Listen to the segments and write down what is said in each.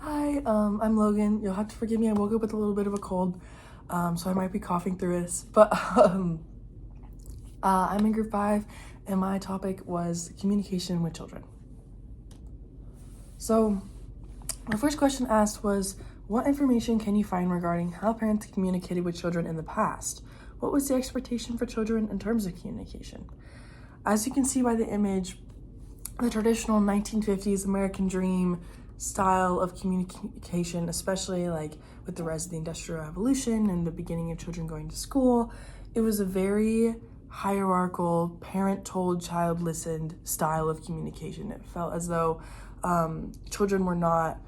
Hi, I'm Logan. You'll have to forgive me. I woke up with a little bit of a cold, so I might be coughing through this. But I'm in group 5, and my topic was communication with children. So the first question asked was, what information can you find regarding how parents communicated with children in the past? What was the expectation for children in terms of communication? As you can see by the image, the traditional 1950s American dream style of communication, especially like with the rise of the Industrial Revolution and the beginning of children going to school, it was a very hierarchical, parent told, child listened style of communication. It felt as though children were not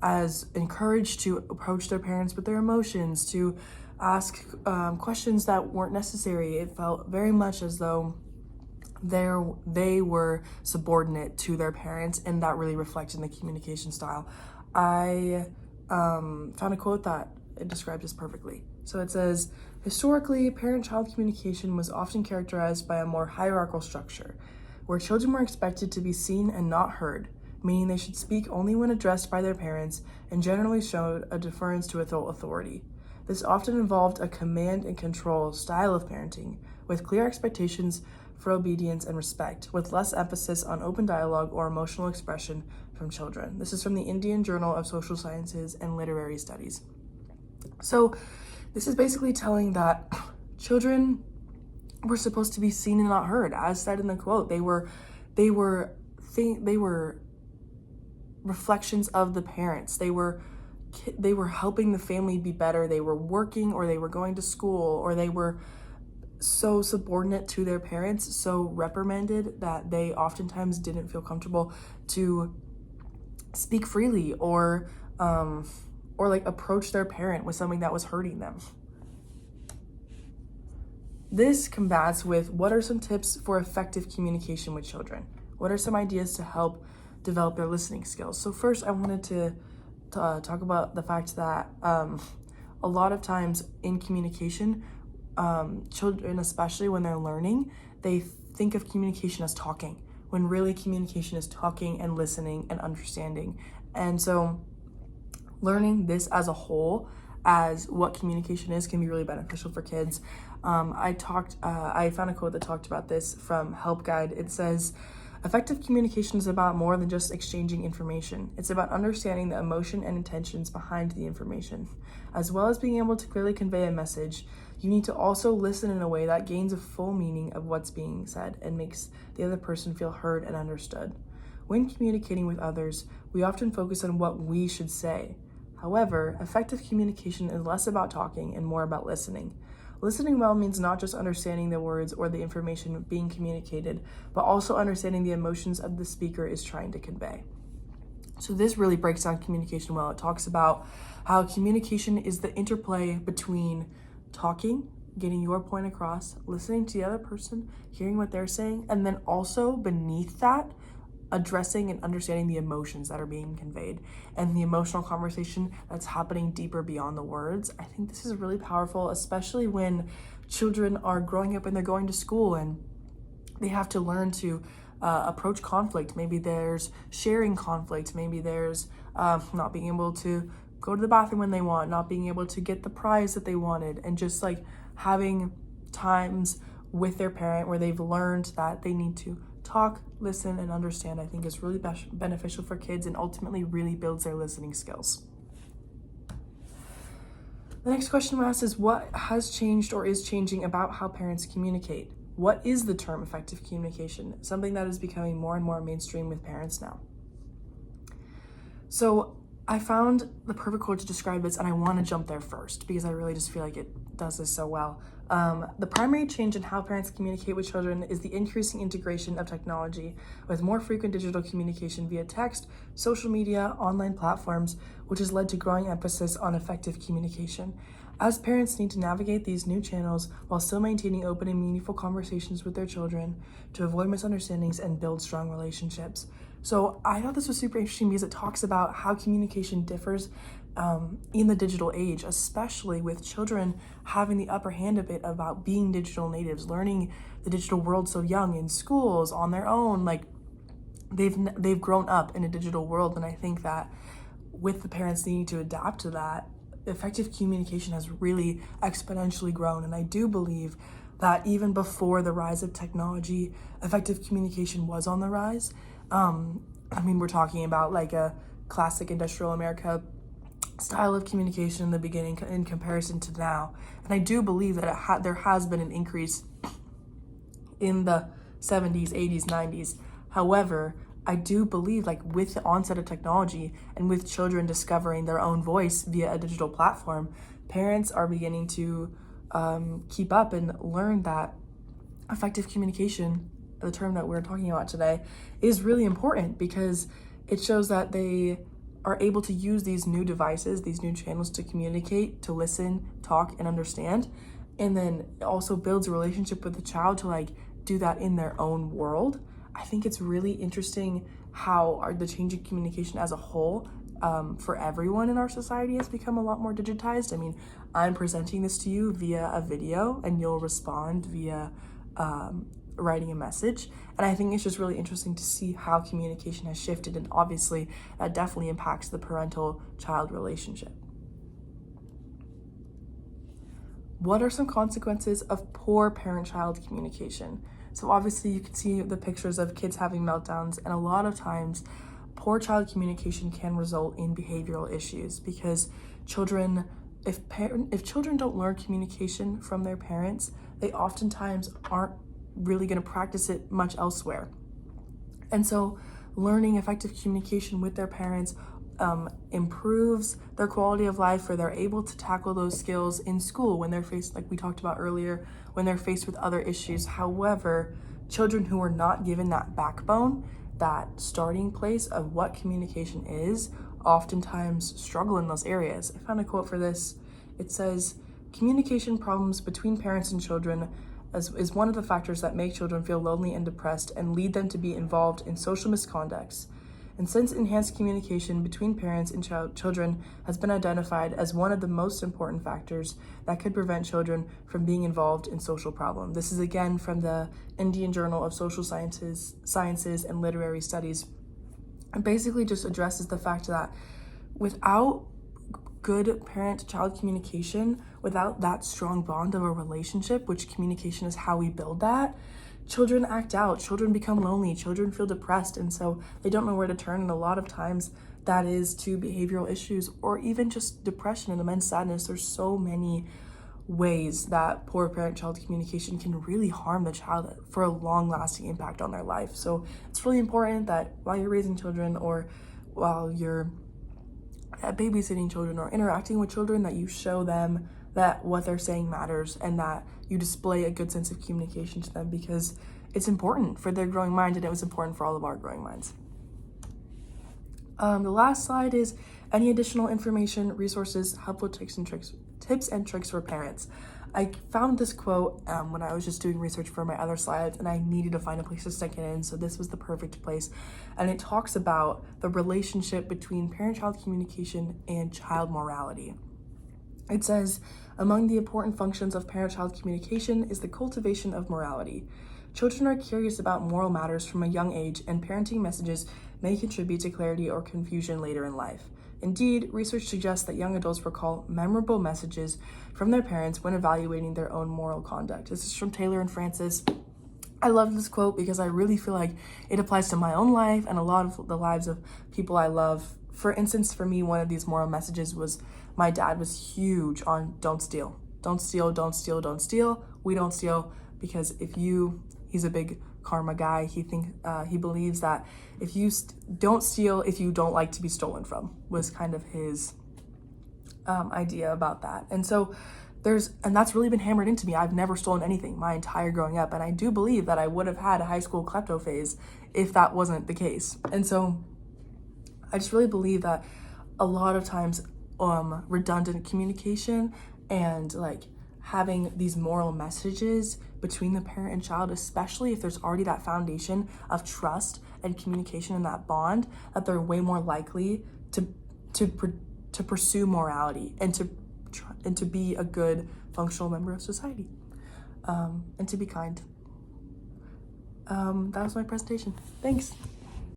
as encouraged to approach their parents with their emotions, to ask questions that weren't necessary. It felt very much as though they were subordinate to their parents, and that really reflected in the communication style. I found a quote that it describes this perfectly. So it says, historically, parent-child communication was often characterized by a more hierarchical structure, where children were expected to be seen and not heard, meaning they should speak only when addressed by their parents and generally showed a deference to adult authority. This often involved a command and control style of parenting, with clear expectations for obedience and respect, with less emphasis on open dialogue or emotional expression from children. This is from the Indian Journal of Social Sciences and Literary Studies. So this is basically telling that children were supposed to be seen and not heard, as said in the quote. They were reflections of the parents. They were helping the family be better. They were working, or they were going to school, or they were so subordinate to their parents, so reprimanded that they oftentimes didn't feel comfortable to speak freely or like approach their parent with something that was hurting them. This combats with, what are some tips for effective communication with children? What are some ideas to help develop their listening skills? So first, I wanted to talk about the fact that a lot of times in communication, children, especially when they're learning, they think of communication as talking, when really communication is talking and listening and understanding. And so learning this as a whole, as what communication is, can be really beneficial for kids. I found a quote that talked about this from Help Guide. It says, effective communication is about more than just exchanging information. It's about understanding the emotion and intentions behind the information. As well as being able to clearly convey a message, you need to also listen in a way that gains a full meaning of what's being said and makes the other person feel heard and understood. When communicating with others, we often focus on what we should say. However, effective communication is less about talking and more about listening. Listening well means not just understanding the words or the information being communicated, but also understanding the emotions of the speaker is trying to convey. So this really breaks down communication well. It talks about how communication is the interplay between talking, getting your point across, listening to the other person, hearing what they're saying, and then also beneath that, addressing and understanding the emotions that are being conveyed and the emotional conversation that's happening deeper beyond the words. I think this is really powerful, especially when children are growing up and they're going to school and they have to learn to approach conflict. Maybe there's sharing conflict. Maybe there's not being able to go to the bathroom when they want, not being able to get the prize that they wanted, and just like having times with their parent where they've learned that they need to talk, listen, and understand, I think is really beneficial for kids and ultimately really builds their listening skills. The next question we asked is, what has changed or is changing about how parents communicate? What is the term effective communication? Something that is becoming more and more mainstream with parents now. So I found the perfect quote to describe this, and I want to jump there first because I really just feel like it does this so well. The primary change in how parents communicate with children is the increasing integration of technology with more frequent digital communication via text, social media, online platforms, which has led to growing emphasis on effective communication. As parents need to navigate these new channels while still maintaining open and meaningful conversations with their children to avoid misunderstandings and build strong relationships. So I thought this was super interesting because it talks about how communication differs in the digital age, especially with children having the upper hand a bit about being digital natives, learning the digital world so young in schools on their own. Like they've grown up in a digital world, and I think that with the parents needing to adapt to that, effective communication has really exponentially grown. And I do believe that even before the rise of technology, effective communication was on the rise. We're talking about like a classic industrial America style of communication in the beginning in comparison to now. And I do believe that there has been an increase in the 70s, 80s, 90s. However, I do believe like with the onset of technology and with children discovering their own voice via a digital platform, parents are beginning to keep up and learn that effective communication, the term that we're talking about today, is really important because it shows that they are able to use these new devices, these new channels to communicate, to listen, talk, and understand. And then it also builds a relationship with the child to like do that in their own world. I think it's really interesting how the change in communication as a whole for everyone in our society has become a lot more digitized. I mean, I'm presenting this to you via a video and you'll respond via writing a message. And I think it's just really interesting to see how communication has shifted. And obviously that definitely impacts the parental-child relationship. What are some consequences of poor parent-child communication? So obviously you can see the pictures of kids having meltdowns, and a lot of times poor child communication can result in behavioral issues because children, if children don't learn communication from their parents, they oftentimes aren't really going to practice it much elsewhere. And so learning effective communication with their parents improves their quality of life, where they're able to tackle those skills in school when they're faced, like we talked about earlier, when they're faced with other issues. However, children who are not given that backbone, that starting place of what communication is, oftentimes struggle in those areas. I found a quote for this. It says, "Communication problems between parents and children is one of the factors that make children feel lonely and depressed and lead them to be involved in social misconducts. And since enhanced communication between parents and children has been identified as one of the most important factors that could prevent children from being involved in social problems." This is again from the Indian Journal of Social Sciences and Literary Studies. It basically just addresses the fact that without good parent-child communication, without that strong bond of a relationship, which communication is how we build that, children act out, children become lonely, children feel depressed, and so they don't know where to turn. And a lot of times that is to behavioral issues or even just depression and immense sadness. There's so many ways that poor parent-child communication can really harm the child for a long-lasting impact on their life. So it's really important that while you're raising children or while you're babysitting children or interacting with children, that you show them that what they're saying matters and that you display a good sense of communication to them, because it's important for their growing mind, and it was important for all of our growing minds. The last slide is any additional information, resources, helpful tips and tricks for parents. I found this quote when I was just doing research for my other slides, and I needed to find a place to stick it in, so this was the perfect place. And it talks about the relationship between parent-child communication and child morality. It says, "Among the important functions of parent-child communication is the cultivation of morality. Children are curious about moral matters from a young age, and parenting messages may contribute to clarity or confusion later in life. Indeed, research suggests that young adults recall memorable messages from their parents when evaluating their own moral conduct." This is from Taylor and Francis. I love this quote because I really feel like it applies to my own life and a lot of the lives of people I love. For instance, for me, one of these moral messages was my dad was huge on don't steal. Don't steal, don't steal, don't steal. We don't steal because he's a big karma guy. He believes that if you don't steal, if you don't like to be stolen from, was kind of his idea about that. And so that's really been hammered into me. I've never stolen anything my entire growing up. And I do believe that I would have had a high school klepto phase if that wasn't the case. And so I just really believe that a lot of times redundant communication and like having these moral messages between the parent and child, especially if there's already that foundation of trust and communication and that bond, that they're way more likely to pursue morality and to be a good functional member of society, and to be kind. That was my presentation. Thanks.